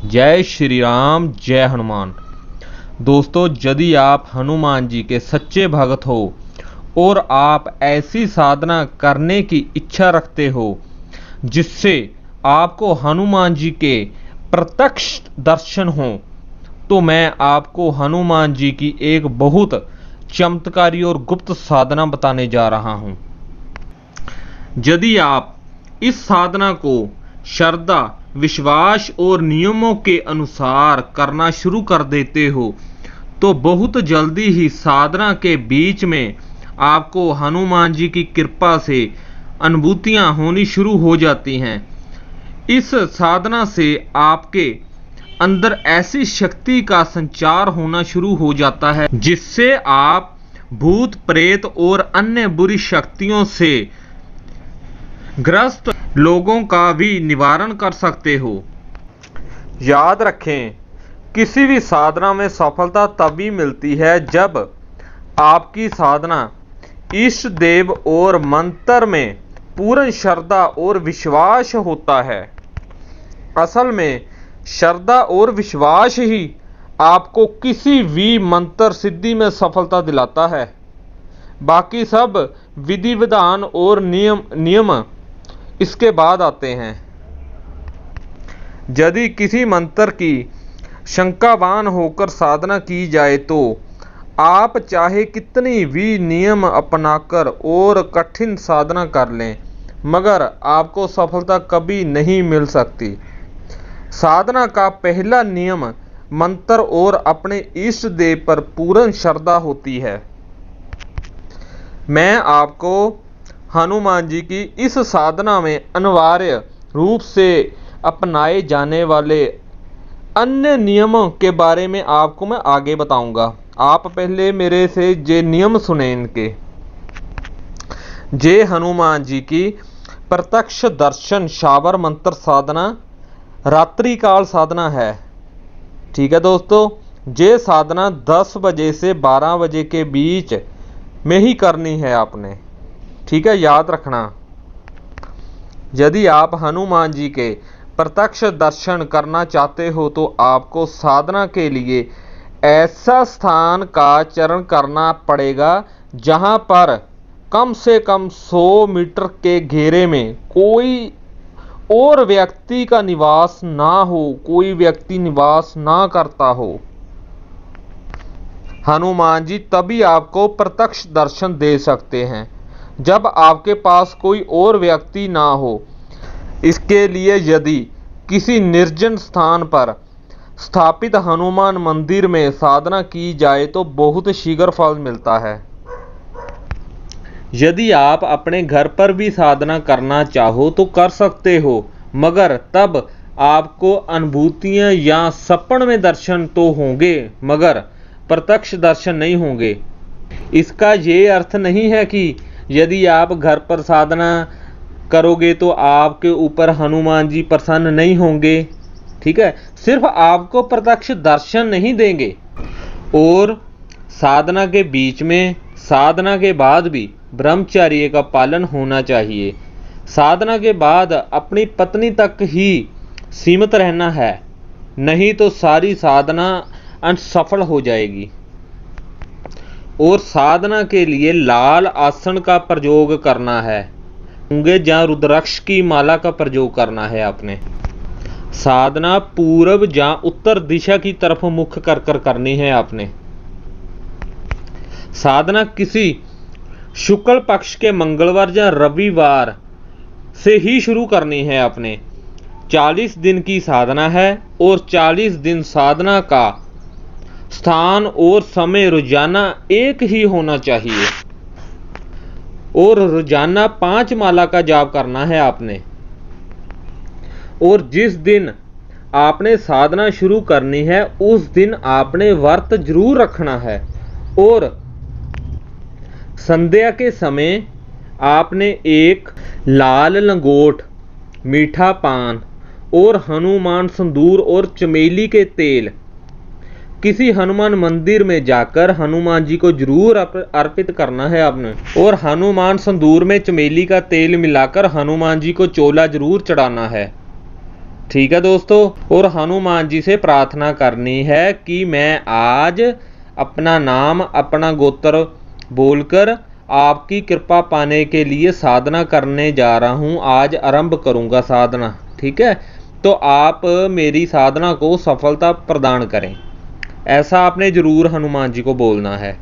जय श्री राम, जय हनुमान। दोस्तों, यदि आप हनुमान जी के सच्चे भक्त हो और आप ऐसी साधना करने की इच्छा रखते हो जिससे आपको हनुमान जी के प्रत्यक्ष दर्शन हो, तो मैं आपको हनुमान जी की एक बहुत चमत्कारी और गुप्त साधना बताने जा रहा हूं। यदि आप इस साधना को श्रद्धा, विश्वास और नियमों के अनुसार करना शुरू कर देते हो तो बहुत जल्दी ही साधना के बीच में आपको हनुमान जी की कृपा से अनुभूतियां होनी शुरू हो जाती हैं। इस साधना से आपके अंदर ऐसी शक्ति का संचार होना शुरू हो जाता है जिससे आप भूत, प्रेत और अन्य बुरी शक्तियों से ग्रस्त लोगों का भी निवारण कर सकते हो। याद रखें, किसी भी साधना में सफलता तभी मिलती है जब आपकी साधना इष्ट देव और मंत्र में पूर्ण श्रद्धा और विश्वास होता है। असल में श्रद्धा और विश्वास ही आपको किसी भी मंत्र सिद्धि में सफलता दिलाता है। बाकी सब विधि विधान और नियम इसके बाद आते हैं। यदि किसी मंत्र की शंकावान होकर साधना की जाए तो आप चाहे कितनी भी नियम अपनाकर और कठिन साधना कर लें, मगर आपको सफलता कभी नहीं मिल सकती। साधना का पहला नियम मंत्र और अपने इष्ट देव पर पूर्ण श्रद्धा होती है। मैं आपको हनुमान जी की इस साधना में अनिवार्य रूप से अपनाए जाने वाले अन्य नियमों के बारे में आपको मैं आगे बताऊंगा। आप पहले मेरे से ये नियम सुने इनके। जे हनुमान जी की प्रत्यक्ष दर्शन शावर मंत्र साधना रात्रि काल साधना है। ठीक है दोस्तों, ये साधना 10 बजे से 12 बजे के बीच में ही करनी है आपने। ठीक है, याद रखना। यदि आप हनुमान जी के प्रत्यक्ष दर्शन करना चाहते हो तो आपको साधना के लिए ऐसा स्थान का चयन करना पड़ेगा जहां पर कम से कम 100 मीटर के घेरे में कोई और व्यक्ति का निवास ना हो, कोई व्यक्ति निवास ना करता हो। हनुमान जी तभी आपको प्रत्यक्ष दर्शन दे सकते हैं जब आपके पास कोई और व्यक्ति ना हो। इसके लिए यदि किसी निर्जन स्थान पर स्थापित हनुमान मंदिर में साधना की जाए तो बहुत शीघ्र फल मिलता है। यदि आप अपने घर पर भी साधना करना चाहो तो कर सकते हो, मगर तब आपको अनुभूतियां या सपन में दर्शन तो होंगे मगर प्रत्यक्ष दर्शन नहीं होंगे। इसका ये अर्थ नहीं है कि यदि आप घर पर साधना करोगे तो आपके ऊपर हनुमान जी प्रसन्न नहीं होंगे। ठीक है, सिर्फ आपको प्रत्यक्ष दर्शन नहीं देंगे और साधना के बीच में, साधना के बाद भी ब्रह्मचर्य का पालन होना चाहिए। साधना के बाद अपनी पत्नी तक ही सीमित रहना है, नहीं तो सारी साधना असफल हो जाएगी। और साधना के लिए लाल आसन का प्रयोग करना है, होंगे जहाँ रुद्राक्ष की माला का प्रयोग करना है आपने। साधना पूर्व या उत्तर दिशा की तरफ मुख कर कर करनी है आपने। साधना किसी शुक्ल पक्ष के मंगलवार या रविवार से ही शुरू करनी है आपने। 40 दिन की साधना है और 40 दिन साधना का स्थान और समय रोजाना एक ही होना चाहिए और रोजाना 5 माला का जाप करना है आपने। और जिस दिन आपने साधना शुरू करनी है उस दिन आपने व्रत जरूर रखना है और संध्या के समय आपने एक लाल लंगोट, मीठा पान और हनुमान संदूर और चमेली के तेल किसी हनुमान मंदिर में जाकर हनुमान जी को जरूर अर्पित करना है आपने। और हनुमान संदूर में चमेली का तेल मिलाकर हनुमान जी को चोला जरूर चढ़ाना है। ठीक है दोस्तों, और हनुमान जी से प्रार्थना करनी है कि मैं आज अपना नाम, अपना गोत्र बोलकर आपकी कृपा पाने के लिए साधना करने जा रहा हूँ। आज आरंभ करूँगा साधना। ठीक है, तो आप मेरी साधना को सफलता प्रदान करें, ऐसा आपने जरूर हनुमान जी को बोलना है।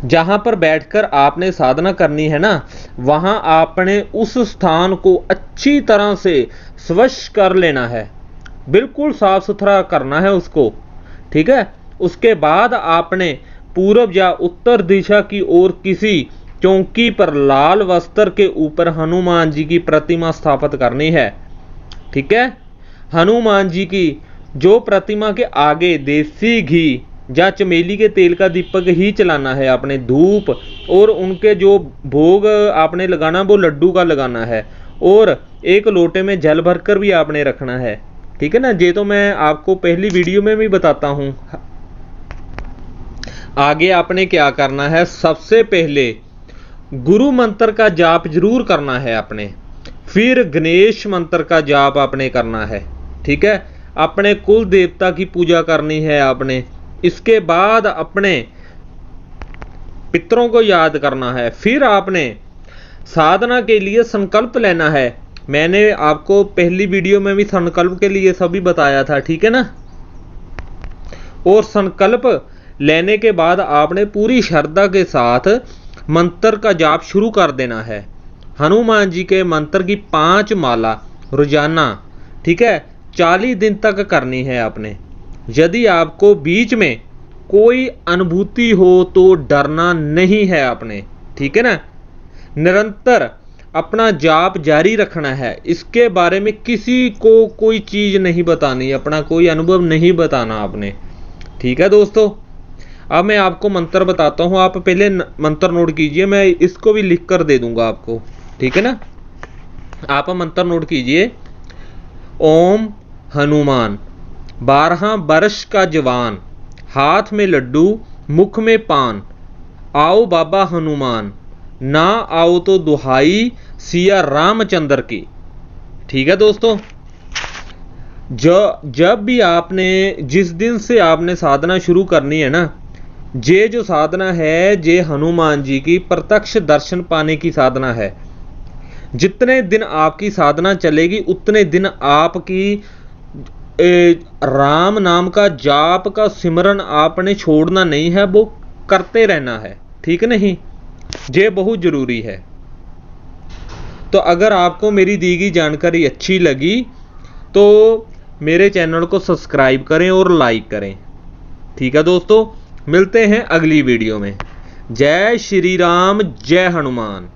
जहां पर बैठकर आपने साधना करनी है ना, वहां आपने उस स्थान को अच्छी तरह से स्वच्छ कर लेना है, बिल्कुल साफ सुथरा करना है उसको। ठीक है, उसके बाद आपने पूर्व या उत्तर दिशा की ओर किसी चौकी पर लाल वस्त्र के ऊपर हनुमान जी की प्रतिमा स्थापित करनी है। ठीक है, हनुमान जी की जो प्रतिमा के आगे देसी घी या चमेली के तेल का दीपक ही चलाना है आपने, धूप, और उनके जो भोग आपने लगाना वो लड्डू का लगाना है, और एक लोटे में जल भरकर भी आपने रखना है। ठीक है ना, ये तो मैं आपको पहली वीडियो में भी बताता हूँ। आगे आपने क्या करना है, सबसे पहले गुरु मंत्र का जाप जरूर करना है आपने, फिर गणेश मंत्र का जाप आपने करना है। ठीक है, अपने कुल देवता की पूजा करनी है आपने। इसके बाद अपने पितरों को याद करना है, फिर आपने साधना के लिए संकल्प लेना है। मैंने आपको पहली वीडियो में भी संकल्प के लिए सभी बताया था। ठीक है ना, और संकल्प लेने के बाद आपने पूरी श्रद्धा के साथ मंत्र का जाप शुरू कर देना है। हनुमान जी के मंत्र की 5 माला रोजाना, ठीक है, 40 दिन तक करनी है आपने। यदि आपको बीच में कोई अनुभूति हो तो डरना नहीं है आपने। ठीक है ना, निरंतर अपना जाप जारी रखना है। इसके बारे में किसी को कोई चीज नहीं बतानी, अपना कोई अनुभव नहीं बताना आपने। ठीक है दोस्तों, अब मैं आपको मंत्र बताता हूं, आप पहले मंत्र नोट कीजिए, मैं इसको भी लिख कर दे दूंगा आपको। ठीक है ना, आप मंत्र नोट कीजिए। ओम हनुमान, 12 वर्ष का जवान, हाथ में लड्डू, मुख में पान, आओ बाबा हनुमान, ना आओ तो दुहाई सिया रामचंद्र की। ठीक है दोस्तों, जब भी आपने, जिस दिन से आपने साधना शुरू करनी है ना, ये जो साधना है ये हनुमान जी की प्रत्यक्ष दर्शन पाने की साधना है। जितने दिन आपकी साधना चलेगी उतने दिन आपकी राम नाम का जाप का सिमरन आपने छोड़ना नहीं है, वो करते रहना है। ठीक नहीं, ये बहुत जरूरी है। तो अगर आपको मेरी दी गई जानकारी अच्छी लगी तो मेरे चैनल को सब्सक्राइब करें और लाइक करें। ठीक है दोस्तों, मिलते हैं अगली वीडियो में। जय श्री राम, जय हनुमान।